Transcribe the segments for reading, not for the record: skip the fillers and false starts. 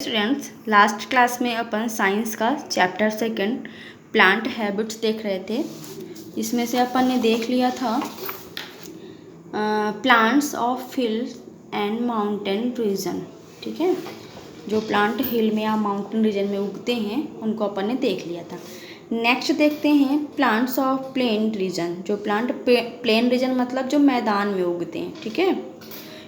Students, last class में अपन science का chapter second plant habits देख रहे थे। इसमें से अपन ने देख लिया था plants of hill and mountain region. ठीक है, जो प्लांट हिल में या माउंटेन रीजन में उगते हैं उनको अपन ने देख लिया था। नेक्स्ट देखते हैं प्लांट्स ऑफ प्लेन रीजन। जो प्लांट प्लेन रीजन मतलब जो मैदान में उगते हैं। ठीक है,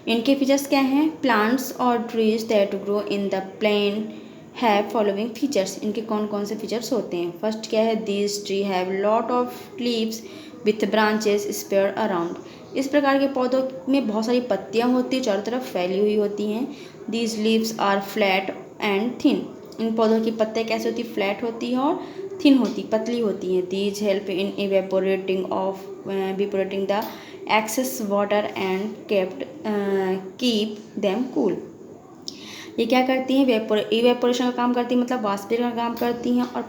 इनके फीचर्स क्या हैं? प्लांट्स और trees that grow in the plain have following features. इनके कौन कौन से फीचर्स होते हैं? फर्स्ट क्या है? These tree have lot of leaves with branches spread around. इस प्रकार के पौधों में बहुत सारी पत्तियां होती हैं, चारों तरफ फैली हुई होती हैं। These leaves are flat and thin. इन पौधों की पत्तियां कैसे होती? फ्लैट होती है और थिन होती, पतली होती हैं। These help in evaporating the excess water and keep them cool. ये क्या करती हैं? इवेपोरेशन का काम करती हैं, मतलब वाष्पीकरण का काम करती हैं, और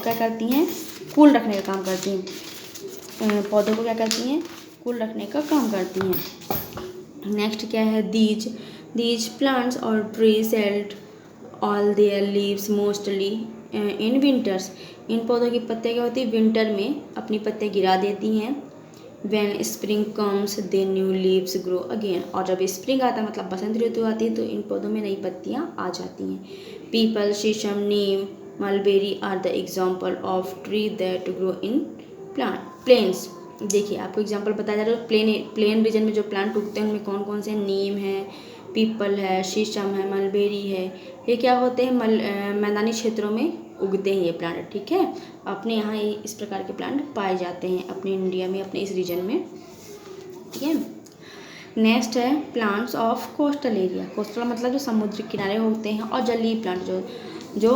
क्या करती हैं? कूल रखने का काम करती हैं। पौधों को क्या करती हैं? कूल रखने का काम करती हैं। नेक्स्ट क्या है? दीज प्लांट्स और trees shed all their leaves mostly in winters. इन पौधों की पत्तियाँ क्या होती है? विंटर में अपनी पत्तियाँ गिरा देती हैं। When spring comes, the new leaves grow again। और जब स्प्रिंग आता है मतलब बसंत ऋतु आती है तो इन पौधों में नई पत्तियाँ आ जाती हैं। Peepal, sheesham, neem, mulberry are the example of tree that grow in plains. देखिए, आपको एग्जाम्पल बताया जा रहा है। प्लेन रीजन में जो प्लांट उगते हैं उनमें कौन कौन से? नीम है, पीपल है, शीशम है, मलबेरी है। ये क्या होते हैं? मैदानी क्षेत्रों में उगते हैं ये प्लांट। ठीक है, अपने यहाँ ये इस प्रकार के प्लांट पाए जाते हैं अपने इंडिया में, अपने इस रीजन में। ठीक है, नेक्स्ट है plants of coastal area. Coastal मतलब जो समुद्र किनारे होते हैं, और जलीय प्लांट जो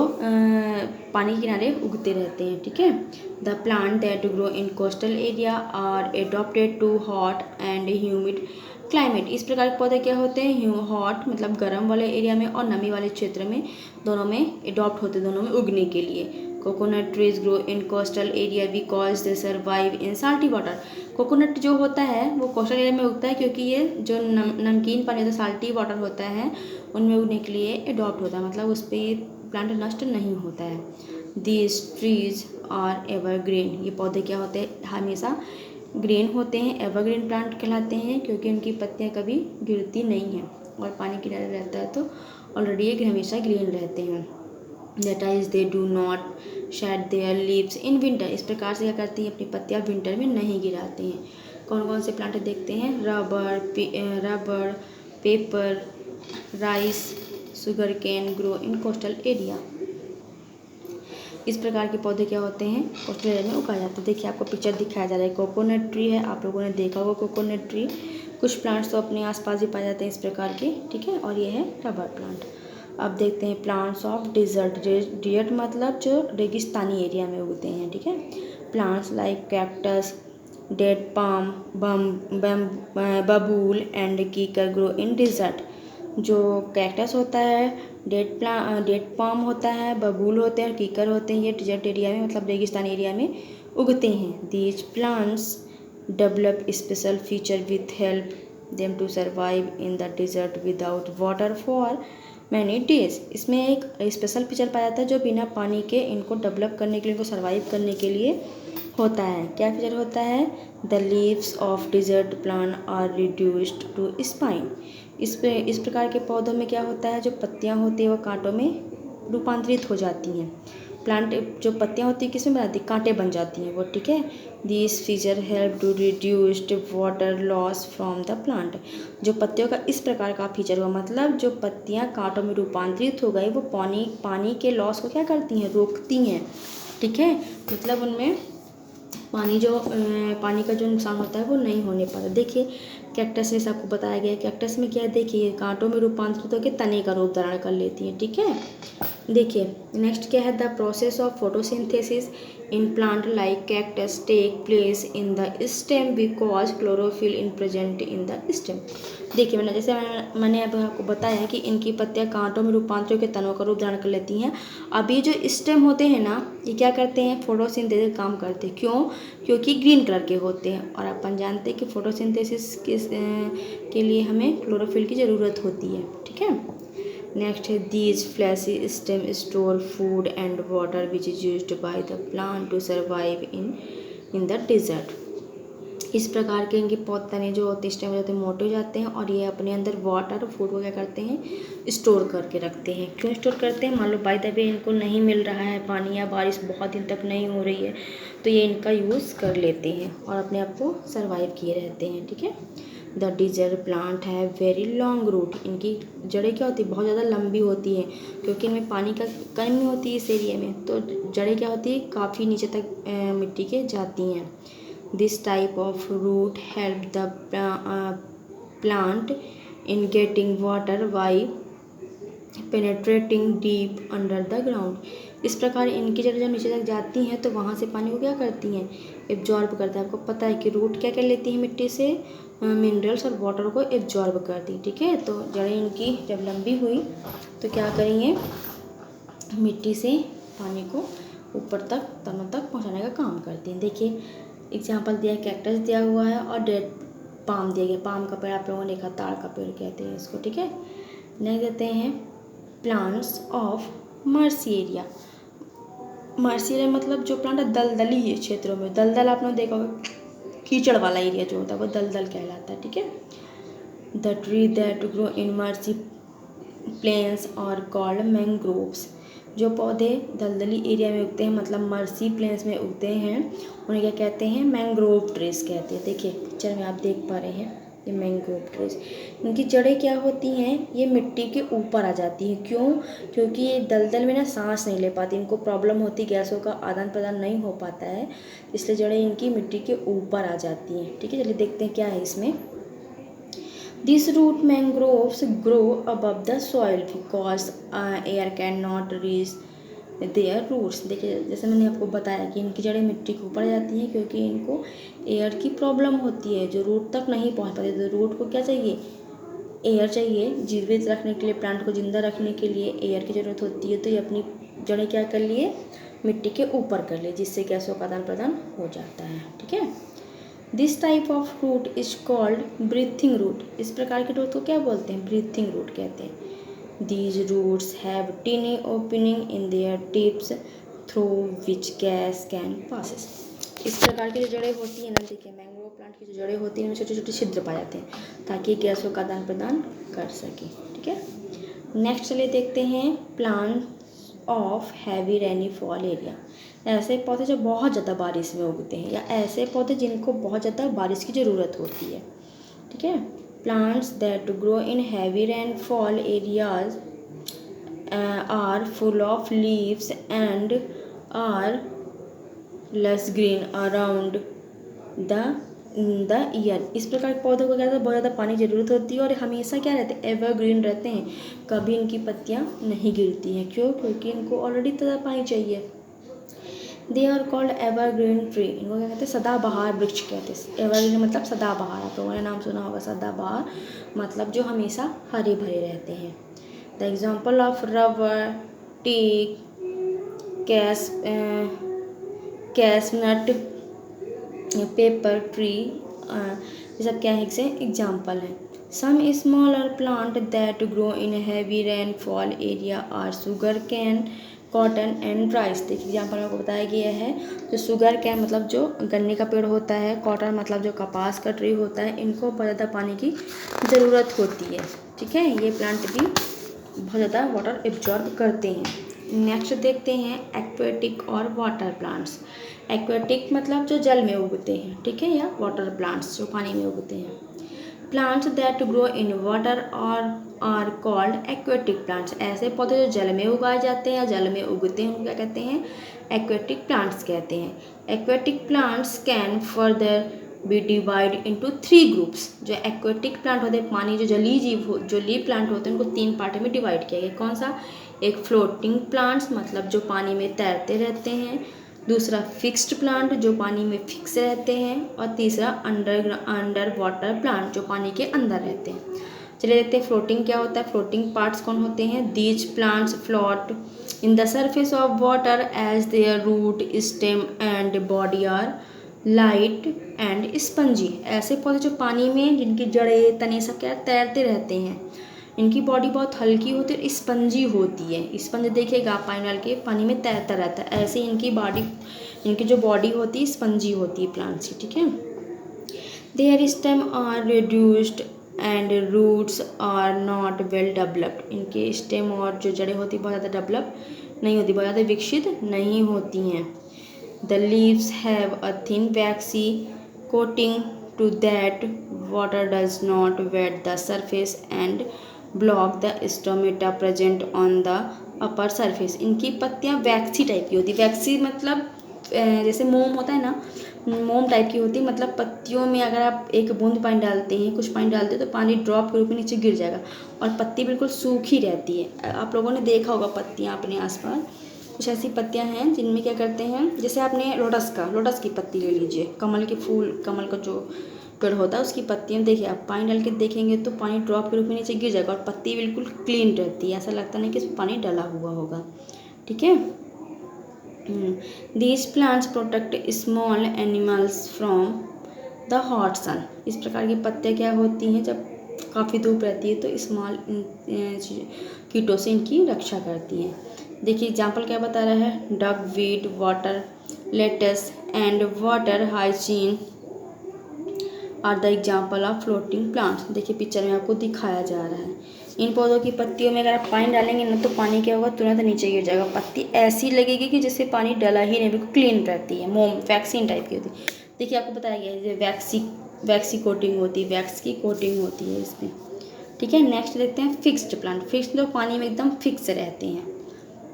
पानी के किनारे उगते रहते हैं। ठीक है, the plant that grow in coastal area are adopted to hot and humid climate. इस प्रकार के पौधे क्या होते हैं? हॉट मतलब गर्म वाले एरिया में और नमी वाले क्षेत्र में, दोनों में एडॉप्ट होते हैं, दोनों में उगने के लिए। Coconut trees grow in coastal area because they survive in salty water. Coconut जो होता है वो कोस्टल एरिया में उगता है क्योंकि ये जो नमकीन पानी होता है, साल्टी वाटर होता है, उनमें उगने के लिए एडॉप्ट होता है, मतलब उस पर ये प्लांट नष्ट नहीं होता है। These trees are evergreen. ये पौधे क्या होते हैं? हमेशा ग्रीन होते हैं, एवरग्रीन प्लांट कहलाते हैं क्योंकि उनकी पत्तियां कभी गिरती नहीं हैं और पानी किनारे रहता है तो ऑलरेडी ये हमेशा ग्रीन रहते हैं। That is they do not shade there leaves in winter. इस प्रकार से क्या करती हैं? अपनी पत्तियां विंटर में नहीं गिराती हैं। कौन कौन से प्लांट देखते हैं? Rubber, paper, rice, sugar cane grow in coastal area. इस प्रकार के पौधे क्या होते हैं? कोस्टल एरिया में उगाए जाते हैं। देखिए, आपको पिक्चर दिखाया जा रहा है, कोकोनट ट्री है, आप लोगों ने देखा होगा कोकोनट ट्री। कुछ प्लांट्स तो अपने आसपास ही पाए जाते हैं इस प्रकार के। ठीक है, और ये है रबर प्लांट। अब देखते हैं प्लांट्स ऑफ डिजर्ट। डिजर्ट मतलब जो रेगिस्तानी एरिया में उगते हैं। ठीक है, plants like cactus, dead palm, बबूल एंड कीकर ग्रो इन डिजर्ट। जो कैक्टस होता है, डेड पाम होता है, बबूल होते हैं और कीकर होते हैं, ये डिजर्ट एरिया में मतलब रेगिस्तान एरिया में उगते हैं। These plants develop special feature with help them to survive in the desert without water for many days. इसमें एक स्पेशल फीचर पाया जाता है जो बिना पानी के इनको डेवलप करने के लिए, इनको सर्वाइव करने के लिए होता है। क्या फीचर होता है? The leaves of desert plant are reduced to spine. इस प्रकार के पौधों में क्या होता है? जो पत्तियां होती हैं वो कांटों में रूपांतरित हो जाती हैं। प्लांट जो पत्तियां होती हैं किसमें बनाती? कांटे बन जाती हैं वो। ठीक है, this feature help to reduced water loss from the plant. जो पत्तियों का इस प्रकार का फीचर हुआ, मतलब जो पत्तियां कांटों में रूपांतरित हो गई वो पानी के लॉस को क्या करती हैं? रोकती हैं। ठीक है, मतलब उनमें पानी का जो नुकसान होता है वो नहीं होने पाता। देखिए, कैक्टस में सबको बताया गया है। कैक्टस में क्या है? देखिए, कांटों में रूपांतरित होकर तने का रूप धारण कर लेती है। ठीक है, देखिए नेक्स्ट क्या है? The process of photosynthesis in plant like cactus take place in the stem because chlorophyll in present in the stem. देखिए, मैंने अब आपको बताया कि इनकी पत्तियां कांटों में रूपांतरित होकर तनों का रूप धारण कर लेती हैं। अब ये जो स्टेम होते हैं ना, ये क्या करते हैं? फोटोसिंथेसिस काम करते हैं। क्यों? क्योंकि ग्रीन कलर के होते हैं और अपन जानते हैं कि फोटोसिंथेसिस के लिए हमें क्लोरोफिल की ज़रूरत होती है। ठीक है, नेक्स्ट है these fleshy stem store food and water which is used by the plant to survive in the desert. इस प्रकार के इनके पौधे जो होते हैं स्टेम होते हैं मोटे हो जाते हैं और ये अपने अंदर वाटर और फूड को क्या करते हैं स्टोर करके रखते हैं। क्यों स्टोर करते हैं? मान लो बाय द वे इनको नहीं मिल रहा है पानी या बारिश बहुत दिन तक नहीं हो रही है तो ये इनका यूज़ कर लेते हैं और अपने आप को सर्वाइव किए रहते हैं। ठीक है। द डिजर प्लांट है वेरी लॉन्ग रूट। इनकी जड़ें क्या होती है? बहुत ज़्यादा लंबी होती हैं क्योंकि इनमें पानी का कमी होती है इस एरिया में, तो जड़ें क्या होती है काफ़ी नीचे तक मिट्टी के जाती हैं। This type of root help the plant in getting water by penetrating deep under the ground। इस प्रकार इनकी जड़ें जब नीचे तक जाती हैं तो वहाँ से पानी को क्या करती हैं एब्जॉर्ब करता है। आपको पता है कि रूट क्या क्या लेती है मिट्टी से मिनरल्स और वाटर को एब्जॉर्ब करती है। ठीक है। तो जड़ें इनकी जब लंबी हुई तो क्या करेंगे मिट्टी से पानी को ऊपर तक तनों तक पहुँचाने का काम करती हैं। देखिए एग्जाम्पल दिया है कैक्टस दिया हुआ है और डेड पाम दिया गया। पाम का पेड़ आप लोगों ने देखा, ताड़ का पेड़ कहते हैं इसको। ठीक है। नेक्स्ट देते हैं plants of mercy area. Mercy area मतलब जो प्लांट दलदली है क्षेत्रों में, दलदल आपने देखा होगा कीचड़ वाला एरिया जो होता है वो दलदल कहलाता है। ठीक है। The tree that grow in marshy plains are called mangroves. जो पौधे दलदली एरिया में उगते हैं मतलब मर्सी प्लेन्स में उगते हैं उन्हें क्या कहते हैं मैंग्रोव ट्रीज कहते हैं। देखिए पिक्चर में आप देख पा रहे हैं ये मैंग्रोव ट्रीज। इनकी जड़ें क्या होती हैं ये मिट्टी के ऊपर आ जाती हैं। क्यों? क्योंकि ये दलदल में ना सांस नहीं ले पाती, इनको प्रॉब्लम होती, गैसों का आदान प्रदान नहीं हो पाता है, इसलिए जड़ें इनकी मिट्टी के ऊपर आ जाती हैं। ठीक है। चलिए देखते हैं क्या है इसमें। These root mangroves grow above the soil because air cannot reach their roots। देखिए जैसे मैंने आपको बताया कि इनकी जड़ें मिट्टी के ऊपर जाती हैं क्योंकि इनको एयर की प्रॉब्लम होती है जो रूट तक नहीं पहुंच पाती। तो रूट को क्या चाहिए? एयर चाहिए। जीवित रखने के लिए प्लांट को जिंदा रखने के लिए एयर की ज़रूरत होती है, तो ये अपनी जड़ें क्या कर लिए मिट्टी के ऊपर कर लिए जिससे गैसों का आदान प्रदान हो जाता है। ठीक है। This type of root is called breathing root. इस प्रकार के रूट को क्या बोलते हैं? ब्रीथिंग रूट कहते हैं। These roots have tiny opening in their tips through which gas can passes. इस प्रकार की जो जड़ें होती हैं ना, देखिए मैंग्रोव प्लांट की जो जड़ें होती हैं उनमें छोटे छोटे छिद्र पाए जाते हैं ताकि गैसों का आदान प्रदान कर सके। ठीक है। नेक्स्ट चलिए देखते हैं प्लांट ऑफ हैवी रेनीफॉल एरिया। ऐसे पौधे जो बहुत ज़्यादा बारिश में उगते हैं या ऐसे पौधे जिनको बहुत ज़्यादा बारिश की ज़रूरत होती है। ठीक है। Plants that grow in heavy rainfall areas are full of leaves and are less green around the year. इस प्रकार के पौधों को क्या होता है बहुत ज़्यादा पानी की ज़रूरत होती है और हमेशा क्या रहते हैं एवरग्रीन रहते हैं, कभी इनकी पत्तियाँ नहीं गिरती हैं। क्यों? क्योंकि इनको ऑलरेडी ज़्यादा पानी चाहिए। They are called evergreen tree. इनको क्या कहते हैं? सदाबहार वृक्ष कहते हैं। एवरग्रीन मतलब सदाबहार, आप लोगों ने नाम सुना होगा सदाबहार मतलब जो हमेशा हरे भरे रहते हैं। The example of rubber, teak, cashew nut, pepper tree ये सब क्या है से एग्जाम्पल हैं। Some smaller plant that grow in heavy rainfall area are sugarcane, cotton and rice. देखिए एग्जाम्पल आपको बताया गया है जो शुगर कैन मतलब जो गन्ने का पेड़ होता है, कॉटन मतलब जो कपास का ट्री होता है, इनको बहुत ज़्यादा पानी की ज़रूरत होती है। ठीक है। ये प्लांट भी बहुत ज़्यादा वाटर एब्जॉर्ब करते हैं। नेक्स्ट देखते हैं एक्वेटिक और वाटर प्लांट्स। एक्वेटिक मतलब जो जल में उगते हैं। ठीक है। या वाटर प्लांट्स जो पानी में उगते हैं। Plants that grow in water और आर कॉल्ड एक्वेटिक प्लांट्स। ऐसे पौधे जो जल में उगाए जाते हैं या जल में उगते हैं उनको क्या कहते हैं? एक्वेटिक प्लांट्स कहते हैं। Aquatic plants can further be divide into 3 groups. जो एक्वेटिक प्लांट होते हैं पानी जो जलीय जीव जो लीव प्लांट होते हैं उनको 3 पार्ट में डिवाइड किया गया। कौन सा? एक फ्लोटिंग प्लांट्स मतलब जो पानी में तैरते रहते हैं, दूसरा फिक्स्ड प्लांट जो पानी में फिक्स रहते हैं और तीसरा अंडर वाटर प्लांट जो पानी के अंदर रहते हैं। चलिए देखते हैं फ्लोटिंग क्या होता है। फ्लोटिंग पार्ट्स कौन होते हैं? These plants float in the surface of water as their root, stem and body are light and spongy. ऐसे पौधे जो पानी में जिनकी जड़ें तने सब क्या तैरते रहते हैं इनकी बॉडी बहुत हल्की होती है और स्पंजी होती है। स्पंज देखिएगा आप पानी डाल के पानी में तैरता रहता है, ऐसे इनकी जो बॉडी होती है स्पंजी होती है प्लांट्स की, ठीक है। Their stem are reduced and roots are not well developed. इनके स्टेम और जो जड़ें होती बहुत ज़्यादा डेवलप नहीं होती, बहुत ज़्यादा विकसित नहीं होती हैं। The leaves have a thin waxy coating to that water does not wet the surface and block the stomata present on the upper surface. इनकी पत्तियाँ वैक्सी टाइप की होती है। वैक्सी मतलब जैसे मोम होता है ना, मोम टाइप की होती है। मतलब पत्तियों में अगर आप एक बूंद पानी डालते हैं, कुछ पानी डालते हैं तो पानी ड्रॉप के रूप में नीचे गिर जाएगा और पत्ती बिल्कुल सूखी रहती है। आप लोगों ने देखा होगा पत्तियाँ अपने आसपास, कुछ ऐसी पत्तियाँ हैं जिनमें क्या करते हैं, जैसे आपने लोटस की पत्ती ले लीजिए, कमल के फूल, कमल का जो पेड़ होता है उसकी पत्तियाँ देखिए, आप पानी डाल के देखेंगे तो पानी ड्रॉप के रूप में नीचे गिर जाएगा और पत्ती बिल्कुल क्लीन रहती है, ऐसा लगता नहीं कि इसमें पानी डला हुआ होगा, ठीक है। These plants protect small animals from the hot sun. इस प्रकार की पत्तियाँ क्या होती हैं, जब काफ़ी धूप रहती है तो स्मॉल कीटों से इनकी रक्षा करती हैं। देखिए एग्जाम्पल क्या बता रहा है, duckweed, water lettuce and water hyacinth are the example of floating plants. देखिए पिक्चर में आपको दिखाया जा रहा है। इन पौधों की पत्तियों में अगर आप पानी डालेंगे ना तो पानी क्या होगा, तुरंत नीचे गिर जाएगा। पत्ती ऐसी लगेगी कि जैसे पानी डला ही नहीं, बिल्कुल क्लीन रहती है, मोम वैक्सीन टाइप की होती है। देखिए आपको बताया गया है वैक्सी कोटिंग होती है, वैक्स की कोटिंग होती है इसमें, ठीक है। नेक्स्ट देखते हैं फिक्स्ड प्लांट। फिक्स्ड जो पानी में एकदम फिक्स रहते हैं।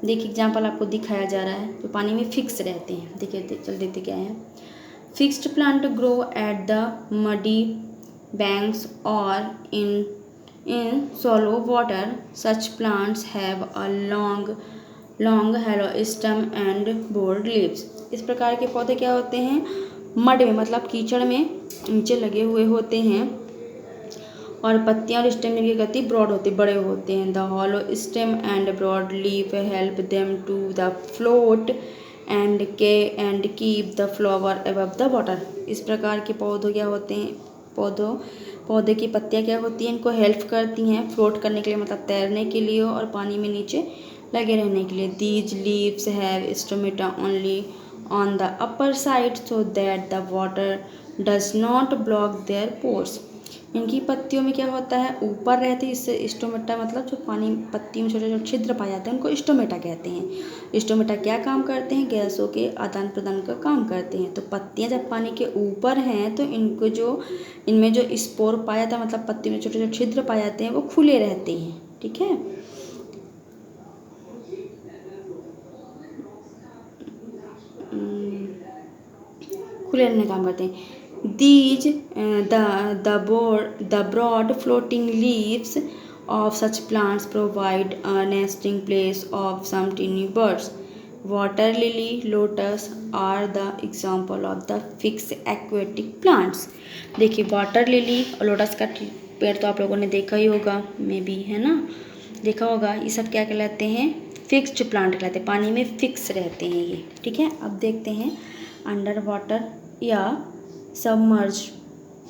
देखिए एग्जाम्पल आपको दिखाया जा रहा है, जो पानी में फिक्स रहते हैं। देखिए चल देते क्या है, fixed plant grow at the muddy banks or in shallow water. Such plants have a long hollow stem and broad leaves. इस प्रकार के पौधे क्या होते हैं, मड में मतलब कीचड़ में नीचे लगे हुए होते हैं और पत्तियां और स्टेम की गति ब्रॉड होती बड़े होते हैं। The hollow stem and broad leaf help them to the float and keep the flower above the water. इस प्रकार के पौधे क्या होते हैं, पौधे की पत्तियां क्या होती हैं, इनको हेल्प करती हैं फ्लोट करने के लिए, मतलब तैरने के लिए और पानी में नीचे लगे रहने के लिए। These leaves have stomata only on the upper side so that the water does not block their pores. इनकी पत्तियों में क्या होता है, ऊपर रहती है, इससे स्टोमेटा मतलब जो पानी पत्ती में छोटे छोटे छिद्र पाए जाते हैं उनको स्टोमेटा कहते हैं। स्टोमेटा क्या काम करते हैं, गैसों के आदान प्रदान का काम करते हैं। तो पत्तियां जब पानी के ऊपर हैं तो इनमें जो स्पोर पाया जाता है, मतलब पत्ती में छोटे छोटे छिद्र पाए जाते हैं, वो खुले रहते हैं, ठीक है। खुले रहने का काम करते हैं। These the broad floating leaves of such plants provide a nesting place of some tiny birds. Water lily, lotus are the example of the fixed aquatic plants. देखिए वाटर लिली और लोटस का पेड़ तो आप लोगों ने देखा ही होगा, मे बी, है ना, देखा होगा। ये सब क्या कहलाते हैं, फिक्स्ड प्लांट कहलाते हैं, पानी में फिक्स रहते हैं ये, ठीक है। अब देखते हैं अंडर वाटर या सबमर्ज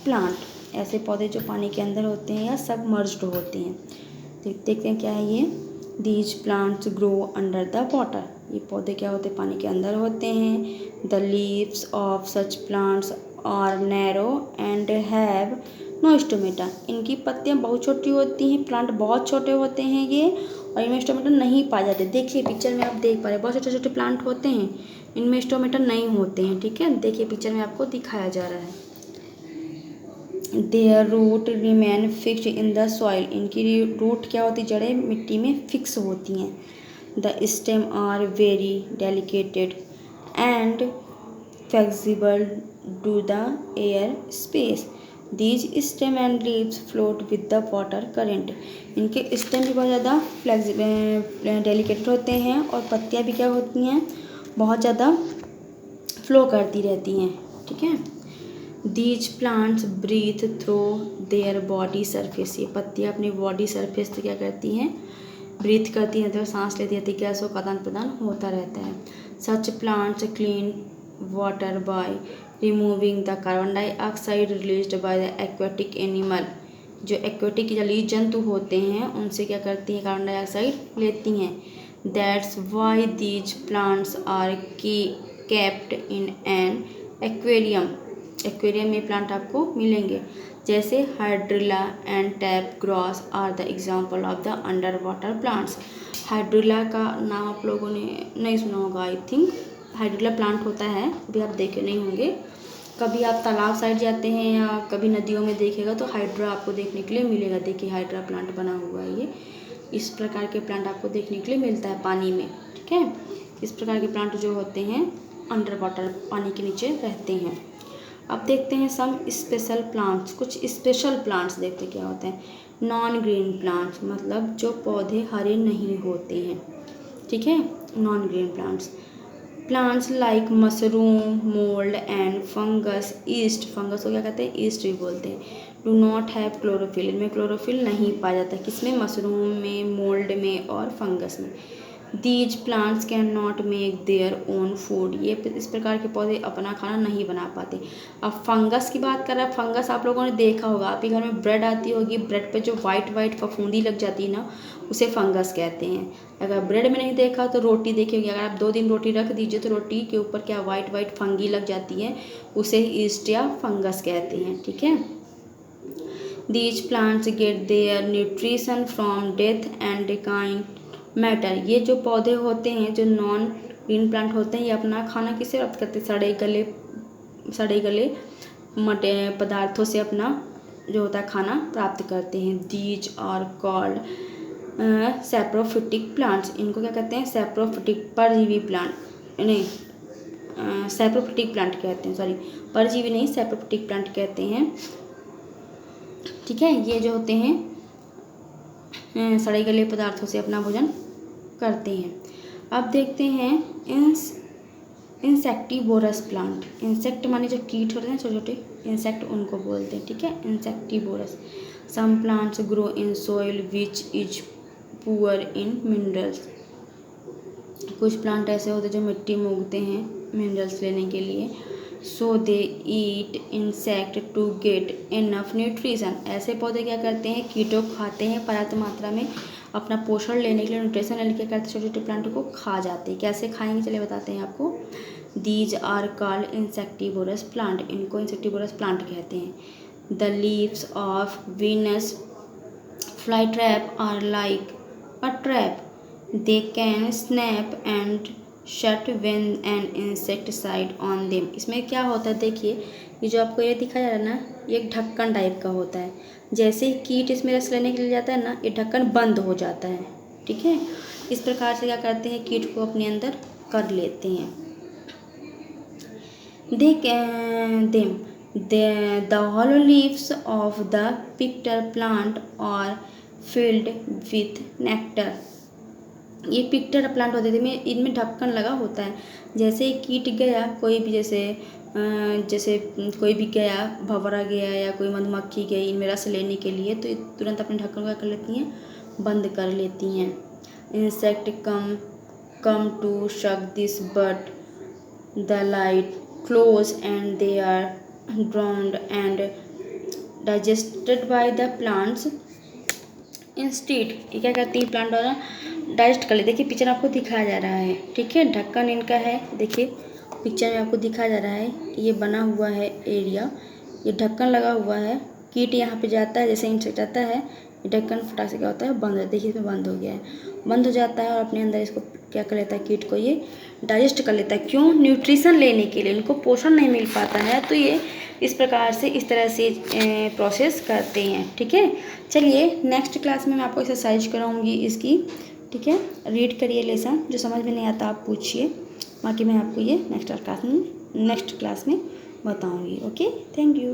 प्लांट, ऐसे पौधे जो पानी के अंदर होते हैं या सबमर्ज्ड होते हैं। देखते हैं क्या है ये, these plants grow under the water. ये पौधे क्या होते हैं, पानी के अंदर होते हैं। The leaves of such plants are narrow and have no stomata. इनकी पत्तियाँ बहुत छोटी होती हैं, प्लांट बहुत छोटे होते हैं ये, और इनमें स्टोमेटा नहीं पाए जाते। देखिए पिक्चर में आप देख पा रहे हैं, बहुत छोटे छोटे प्लांट होते हैं, इनमें स्टोमेटा नहीं होते हैं, ठीक है। देखिए पिक्चर में आपको दिखाया जा रहा है। Their root remain fixed in the soil. इनकी रूट क्या होती है, जड़ें मिट्टी में फिक्स होती हैं। The stem are very delicate and flexible to the air space. These stem and leaves float with the water current. इनके स्टेम भी बहुत ज़्यादा डेलिकेटेड होते हैं और पत्तियाँ भी क्या होती हैं, बहुत ज़्यादा फ्लो करती रहती हैं, ठीक है। These plants breathe through their body surface. ये पत्तियाँ अपनी बॉडी सरफेस से क्या करती हैं, ब्रीथ करती हैं, तो सांस लेती रहती है, गैसों का आदान प्रदान होता रहता है। सच plants clean water by removing the carbon dioxide released by the aquatic animal जो एक्वेटिक जलीय जंतु होते हैं उनसे क्या करती हैं, कार्बन डाइऑक्साइड लेती हैं। That's why these plants are kept in an aquarium. Aquarium में प्लांट आपको मिलेंगे, जैसे hydrilla and tape grass are the example of the under water plants. Hydrilla का नाम आप लोगों ने नहीं सुना होगा, आई थिंक। हाइड्रिला प्लांट होता है, अभी आप देखे नहीं होंगे। कभी आप तालाब साइड जाते हैं या कभी नदियों में देखेगा तो हाइड्रा आपको देखने के लिए मिलेगा। देखिए हाइड्रा प्लांट बना हुआ है, ये इस प्रकार के प्लांट आपको देखने के लिए मिलता है पानी में। ठीक है, इस प्रकार के प्लांट जो होते हैं अंडर वाटर, पानी के नीचे रहते हैं। अब देखते हैं सम स्पेशल प्लांट्स, कुछ स्पेशल प्लांट्स देखते क्या होते हैं। नॉन ग्रीन प्लांट्स मतलब जो पौधे हरे नहीं होते हैं। ठीक है, non green plants. Plants like mushroom, mould and fungus, east, fungus को क्या कहते हैं, ईस्ट भी बोलते हैं। डू नॉट हैव क्लोरोफिल, इनमें क्लोरोफिल नहीं पाया जाता। किसमें, मशरूम में, मोल्ड में और फंगस में। These plants can not make their own food, ये इस प्रकार के पौधे अपना खाना नहीं बना पाते। अब फंगस की बात कर रहा है, फंगस आप लोगों ने देखा होगा, आपके घर में ब्रेड आती होगी, ब्रेड पे जो वाइट वाइट फफूंदी लग जाती है ना, उसे फंगस कहते हैं। अगर ब्रेड में नहीं देखा तो रोटी देखी होगी, अगर आप 2 दिन रोटी रख दीजिए तो रोटी के ऊपर क्या वाइट वाइट फंगी लग जाती है, उसे ईस्ट या फंगस कहते हैं। ठीक है, these plants get their nutrition from dead and decaying matter, ये जो पौधे होते हैं, जो नॉन ग्रीन प्लांट होते हैं, ये अपना खाना किससे प्राप्त करते हैं, सड़े गले मटे पदार्थों से अपना जो होता है खाना प्राप्त करते हैं। These are called saprophytic plants, इनको क्या कहते हैं, सैप्रोफिटिक, परजीवी प्लांट नहीं, सैप्रोफिटिक प्लांट कहते हैं, सॉरी परजीवी नहीं, सैप्रोफिटिक प्लांट कहते हैं। ठीक है, ये जो होते हैं सड़े गले पदार्थों से अपना भोजन करते हैं। अब देखते हैं इंसेक्टिवोरस प्लांट। इंसेक्ट माने जो कीट होते हैं छोटे छोटे, इंसेक्ट उनको बोलते हैं। ठीक है, insectivorous. Some plants grow in soil which is poor in minerals, कुछ प्लांट ऐसे होते हैं जो मिट्टी में उगते हैं मिनरल्स लेने के लिए। So they eat insect to get enough nutrition, ऐसे पौधे क्या करते हैं, कीटों को खाते हैं पर्याप्त मात्रा में, अपना पोषण लेने के लिए, न्यूट्रिशन लेने के लिए करते, छोटे छोटे प्लांट को खा जाते हैं। कैसे खाएंगे चलिए बताते हैं आपको। These are called insectivorous plant, इनको इंसेक्टिवोरस प्लांट कहते हैं। The leaves of Venus fly trap are like a trap, they can snap and shut when an insecticide on them, इसमें क्या होता है देखिए, ये जो आपको ये दिखाया जा रहा है ना, ये एक ढक्कन टाइप का होता है। जैसे ही कीट इसमें रस लेने के लिए जाता है ना, ये ढक्कन बंद हो जाता है। ठीक है, इस प्रकार से क्या करते हैं, कीट को अपने अंदर कर लेते हैं। They them the hollow leaves of the picter plant are filled with nectar, ये पिक्टर प्लांट होते थे, इनमें ढक्कन लगा होता है। जैसे ही कीट गया, कोई भी जैसे कोई भी गया, भंवरा गया या कोई मधुमक्खी गई इनमें रस लेने के लिए, तो तुरंत अपने ढक्कन को कर लेती हैं, बंद कर लेती हैं। Insect come to suck this but the light close and they are drowned and digested by the plants instead, ये क्या करती है, प्लांट द्वारा डाइजेस्ट कर ले। देखिए पिक्चर आपको दिखाया जा रहा है। ठीक है, ढक्कन इनका है, देखिए पिक्चर में आपको दिखाया जा रहा है, ये बना हुआ है एरिया, ये ढक्कन लगा हुआ है, कीट यहाँ पे जाता है, जैसे इंसेक्ट आता है, ये ढक्कन फटाक से क्या होता है, बंद, देखिए इसमें बंद हो गया है, बंद हो जाता है और अपने अंदर इसको क्या कर लेता है, कीट को ये डाइजेस्ट कर लेता है। क्यों, न्यूट्रिशन लेने के लिए, इनको पोषण नहीं मिल पाता है, तो ये इस प्रकार से इस तरह से प्रोसेस करते हैं। ठीक है, चलिए नेक्स्ट क्लास में मैं आपको एक्सरसाइज कराऊंगी इसकी। ठीक है, रीड करिए लेसन, जो समझ में नहीं आता आप पूछिए, बाकी मैं आपको ये नेक्स्ट क्लास में बताऊंगी। Okay, thank you.